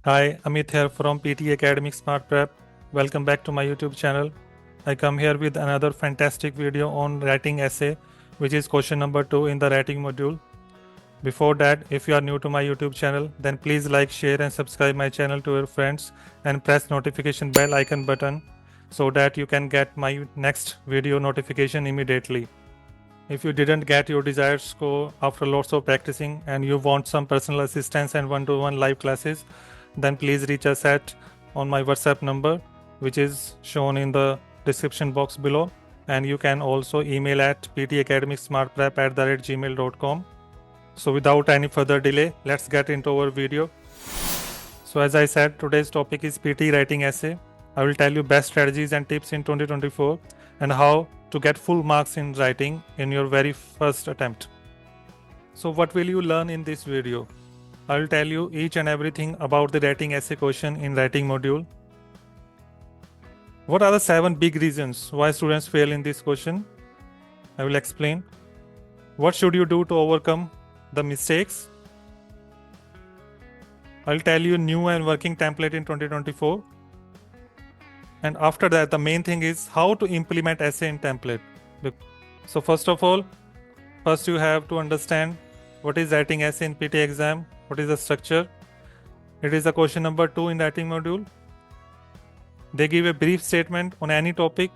Hi, Amit here from PTE Academic Smart Prep. Welcome back to my YouTube channel. I come here with another fantastic video on writing essay, which is question number 2 in the writing module. Before that, if you are new to my YouTube channel, then please like, share and subscribe my channel to your friends and press notification bell icon button so that you can get my next video notification immediately. If you didn't get your desired score after lots of practicing and you want some personal assistance and one-to-one live classes, then please reach us at on my WhatsApp number, which is shown in the description box below. And you can also email at pteacademicsmartprep@gmail.com. So without any further delay, let's get into our video. So as I said, today's topic is PTE Writing Essay. I will tell you best strategies and tips in 2024 and how to get full marks in writing in your very first attempt. So what will you learn in this video? I will tell you each and everything about the writing essay question in writing module. What are the 7 big reasons why students fail in this question? I will explain. What should you do to overcome the mistakes? I'll tell you new and working template in 2024. And after that, the main thing is how to implement essay in template. So first of all, first you have to understand what is writing essay in PT exam, what is the structure. It is the question number 2 in writing module. They give a brief statement on any topic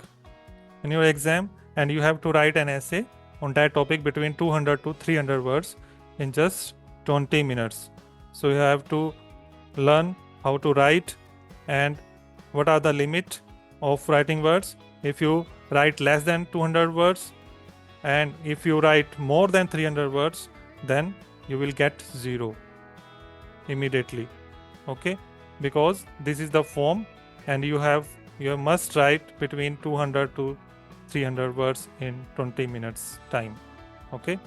in your exam and you have to write an essay on that topic between 200 to 300 words in just 20 minutes. So you have to learn how to write and what are the limit of writing words. If you write less than 200 words and if you write more than 300 words, then you will get 0 immediately. Okay, because this is the form and you must write between 200 to 300 words in 20 minutes time. Okay,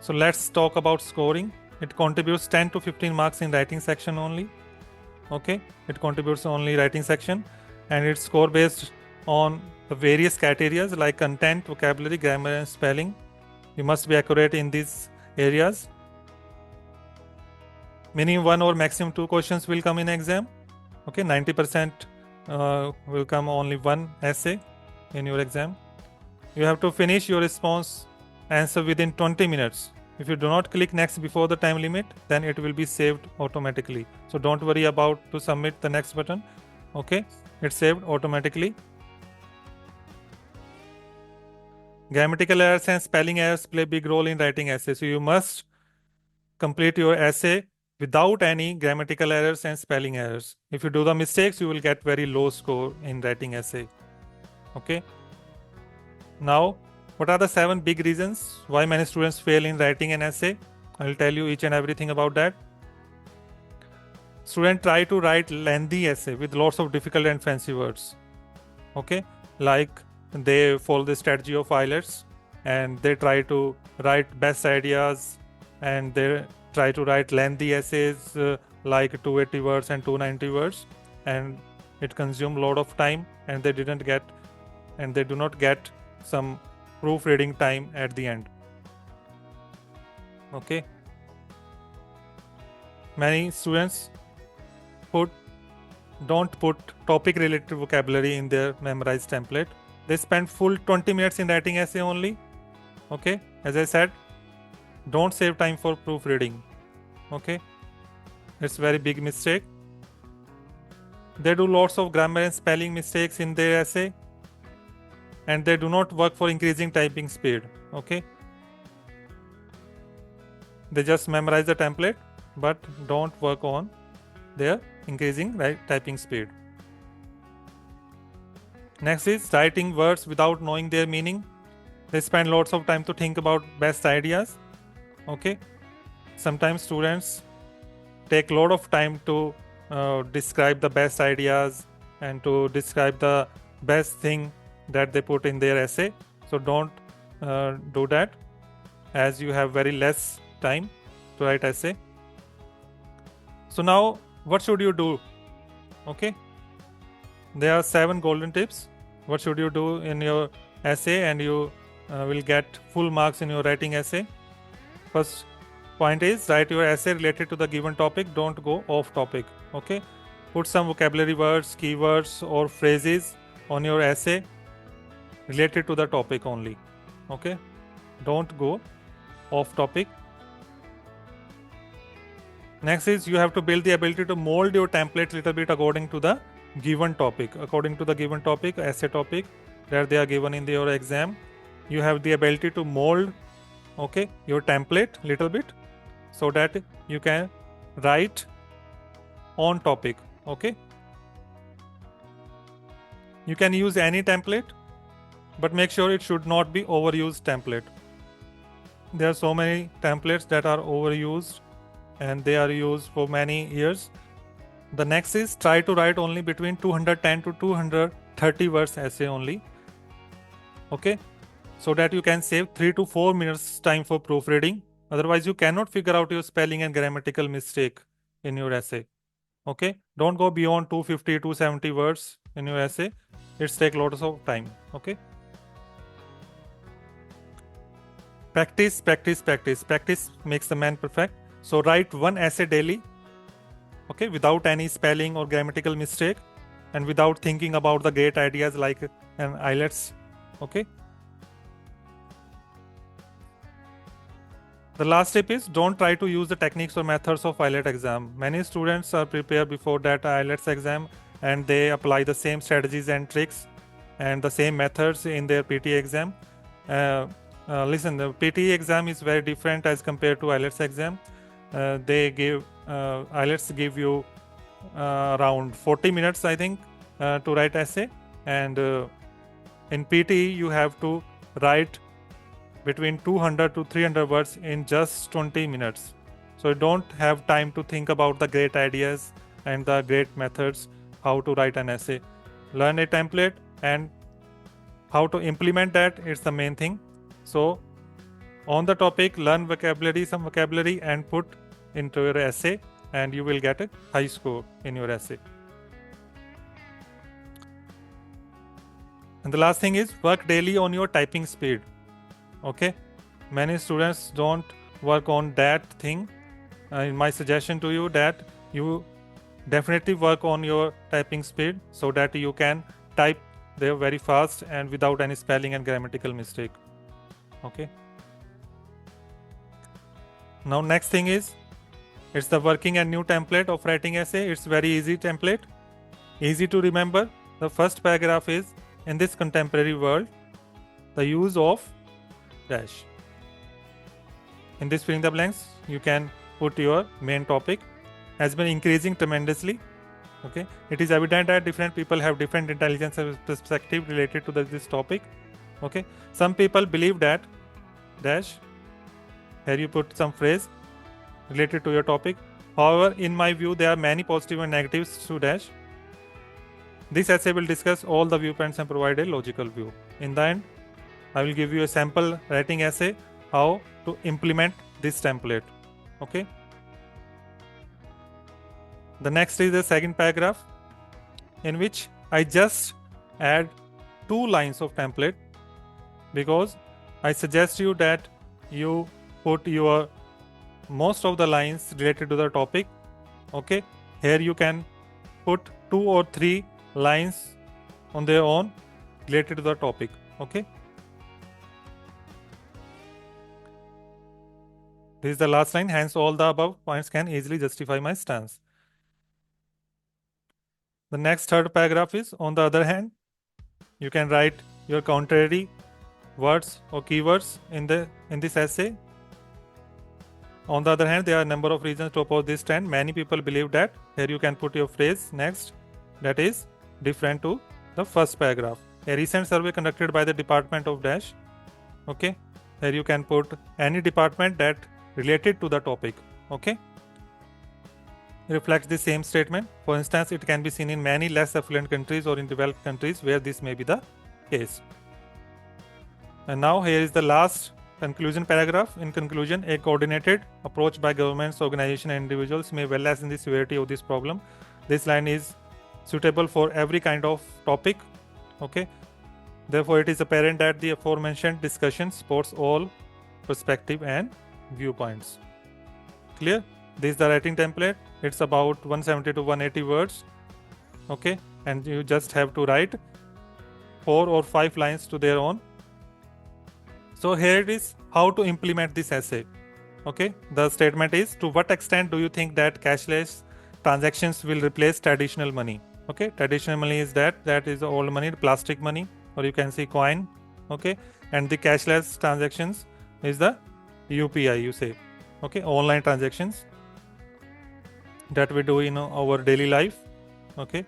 so let's talk about scoring. It contributes 10 to 15 marks in writing section only. Okay, it contributes only writing section and it's score based on the various criteria like content, vocabulary, grammar and spelling. You must be accurate in these areas. Minimum 1 or maximum 2 questions will come in exam. Okay, 90% will come only 1 essay in your exam. You have to finish your response answer within 20 minutes. If you do not click next before the time limit, then it will be saved automatically. So don't worry about to submit the next button. Okay, it's saved automatically. Grammatical errors and spelling errors play a big role in writing essay. So you must complete your essay without any grammatical errors and spelling errors. If you do the mistakes, you will get very low score in writing essay. Okay. Now, what are the 7 big reasons why many students fail in writing an essay? I will tell you each and everything about that. Students try to write lengthy essay with lots of difficult and fancy words. Okay, like they follow the strategy of IELTS and they try to write best ideas and they try to write lengthy essays like 280 words and 290 words, and it consumes a lot of time and they do not get some proofreading time at the end. Okay, many students don't put topic related vocabulary in their memorized template. They spend full 20 minutes in writing essay only. Okay, as I said, don't save time for proofreading. Okay, it's very big mistake. They do lots of grammar and spelling mistakes in their essay and they do not work for increasing typing speed. Okay, they just memorize the template but don't work on their increasing typing speed. Next is writing words without knowing their meaning. They spend lots of time to think about best ideas. Okay, sometimes students take a lot of time to describe the best ideas and to describe the best thing that they put in their essay. So don't do that, as you have very less time to write essay. So now what should you do? Okay, there are 7 golden tips. What should you do in your essay and you will get full marks in your writing essay? First point is write your essay related to the given topic. Don't go off topic. Okay, put some vocabulary words, keywords or phrases on your essay related to the topic only. Okay, don't go off topic. Next is you have to build the ability to mold your template little bit according to the given topic. According to the given topic, essay topic that they are given in your exam, you have the ability to mold, okay, your template little bit so that you can write on topic. Okay, you can use any template, but make sure it should not be overused template. There are so many templates that are overused and they are used for many years. The next is try to write only between 210 to 230 words essay only. Okay, so that you can save 3 to 4 minutes time for proofreading. Otherwise, you cannot figure out your spelling and grammatical mistake in your essay. Okay, don't go beyond 250 270 words in your essay. It's take lots of time. Okay, practice makes the man perfect. So write one essay daily, okay, without any spelling or grammatical mistake and without thinking about the great ideas like an IELTS. Okay, the last tip is don't try to use the techniques or methods of IELTS exam. Many students are prepared before that IELTS exam and they apply the same strategies and tricks and the same methods in their PTE exam. Listen, the PTE exam is very different as compared to IELTS exam. IELTS give you around 40 minutes, I think, to write essay, and in PTE you have to write between 200 to 300 words in just 20 minutes. So you don't have time to think about the great ideas and the great methods how to write an essay. Learn a template and how to implement that is the main thing. So on the topic, learn some vocabulary and put into your essay and you will get a high score in your essay. And the last thing is work daily on your typing speed. Okay, many students don't work on that thing. My suggestion to you that you definitely work on your typing speed so that you can type there very fast and without any spelling and grammatical mistake. Okay, now next thing is it's the working a new template of writing essay. It's very easy template, easy to remember. The first paragraph is, in this contemporary world, the use of dash. In this filling the blanks, you can put your main topic has been increasing tremendously. Okay, it is evident that different people have different intelligence and perspective related to this topic. Okay, some people believe that dash, here you put some phrase related to your topic. However, in my view, there are many positive and negatives to dash. This essay will discuss all the viewpoints and provide a logical view. In the end, I will give you a sample writing essay how to implement this template. Okay. The next is the second paragraph in which I just add 2 lines of template because I suggest you that you put your most of the lines related to the topic. Okay, here you can put 2 or 3 lines on their own related to the topic. Okay, this is the last line. Hence, all the above points can easily justify my stance. The next third paragraph is, on the other hand, you can write your contrary words or keywords in this essay. On the other hand, there are a number of reasons to oppose this trend. Many people believe that. Here you can put your phrase next that is different to the first paragraph. A recent survey conducted by the Department of Dash. Okay, here you can put any department that related to the topic. Okay, reflects the same statement. For instance, it can be seen in many less affluent countries or in developed countries where this may be the case. And now here is the last conclusion paragraph. In conclusion, a coordinated approach by governments, organizations and individuals may well lessen the severity of this problem. This line is suitable for every kind of topic. Okay, therefore it is apparent that the aforementioned discussion supports all perspective and viewpoints. Clear? This is the writing template. It's about 170 to 180 words. okay, and you just have to write 4 or 5 lines to their own. So here it is, how to implement this essay. Okay, the statement is, to what extent do you think that cashless transactions will replace traditional money? Okay, traditional money is that is the old money, the plastic money, or you can say coin. Okay, and the cashless transactions is the UPI, you say. Okay, online transactions that we do in our daily life. Okay,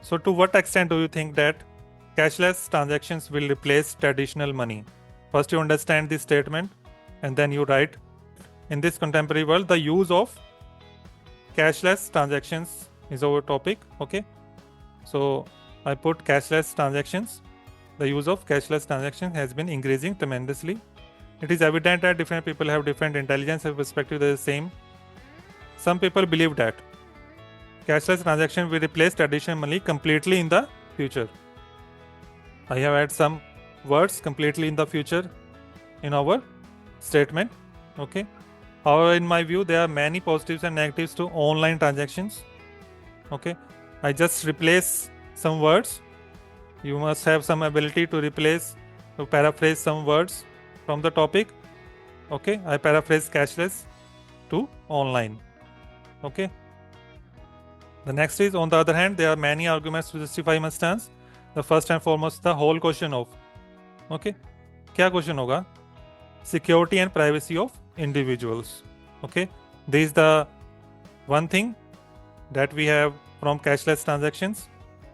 so to what extent do you think that cashless transactions will replace traditional money? First you understand this statement and then you write, in this contemporary world, the use of cashless transactions is our topic. Okay, so I put cashless transactions. The use of cashless transactions has been increasing tremendously. It is evident that different people have different intelligence and perspective. They are the same. Some people believe that cashless transaction will replace traditional money completely in the future. I have added some words completely in the future in our statement. Okay. However, in my view, there are many positives and negatives to online transactions. Okay. I just replace some words. You must have some ability to replace, to paraphrase some words from the topic. Okay. I paraphrase cashless to online. Okay. The next is, on the other hand, there are many arguments to justify my stance. The first and foremost, the whole question of, okay, क्या question होगा? Security and privacy of individuals. Okay, this is the one thing that we have from cashless transactions.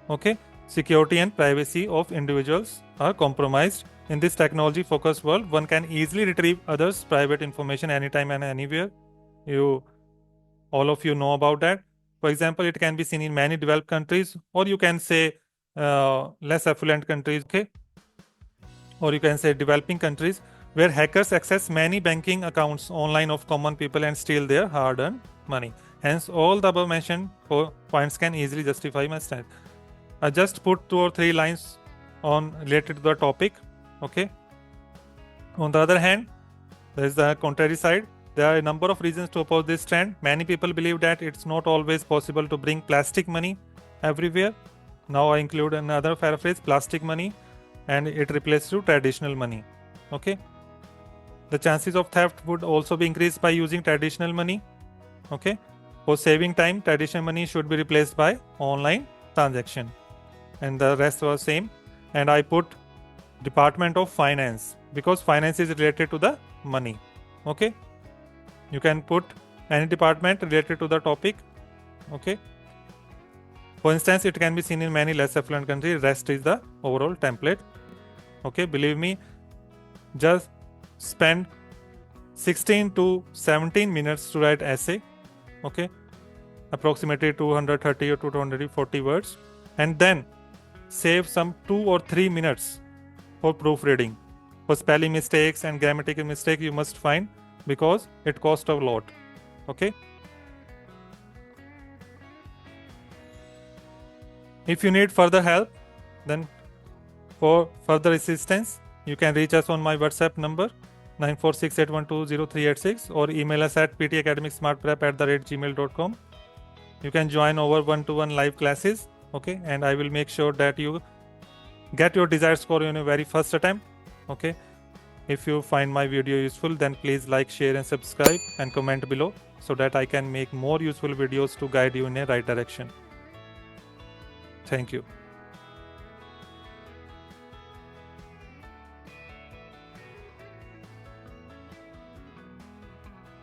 Okay, security and privacy of individuals are compromised. In this technology focused world, one can easily retrieve others' private information anytime and anywhere. All of you know about that. For example, it can be seen in many developed countries, or you can say less affluent countries, okay, or you can say developing countries, where hackers access many banking accounts online of common people and steal their hard-earned money. Hence, all the above mentioned points can easily justify my stand. I just put 2 or 3 lines on related to the topic. Okay. On the other hand, there is the contrary side. There are a number of reasons to oppose this trend. Many people believe that it's not always possible to bring plastic money everywhere. Now I include another paraphrase, plastic money, and it replaces to traditional money. Okay. The chances of theft would also be increased by using traditional money. Okay. For saving time, traditional money should be replaced by online transaction. And the rest was same. And I put Department of Finance because finance is related to the money. Okay. You can put any department related to the topic. Okay. For instance, it can be seen in many less affluent countries. Rest is the overall template. Okay. Believe me, just spend 16 to 17 minutes to write essay. Okay. Approximately 230 or 240 words. And then save some 2 or 3 minutes for proofreading. For spelling mistakes and grammatical mistakes, you must find, because it costs a lot. Okay. If you need further help, then for further assistance, you can reach us on my WhatsApp number 9468120386 or email us at pteacademicsmartprep@gmail.com. You can join our one-to-one live classes. Okay, and I will make sure that you get your desired score in your very first attempt. Okay. If you find my video useful, then please like, share and subscribe and comment below so that I can make more useful videos to guide you in a right direction. Thank you.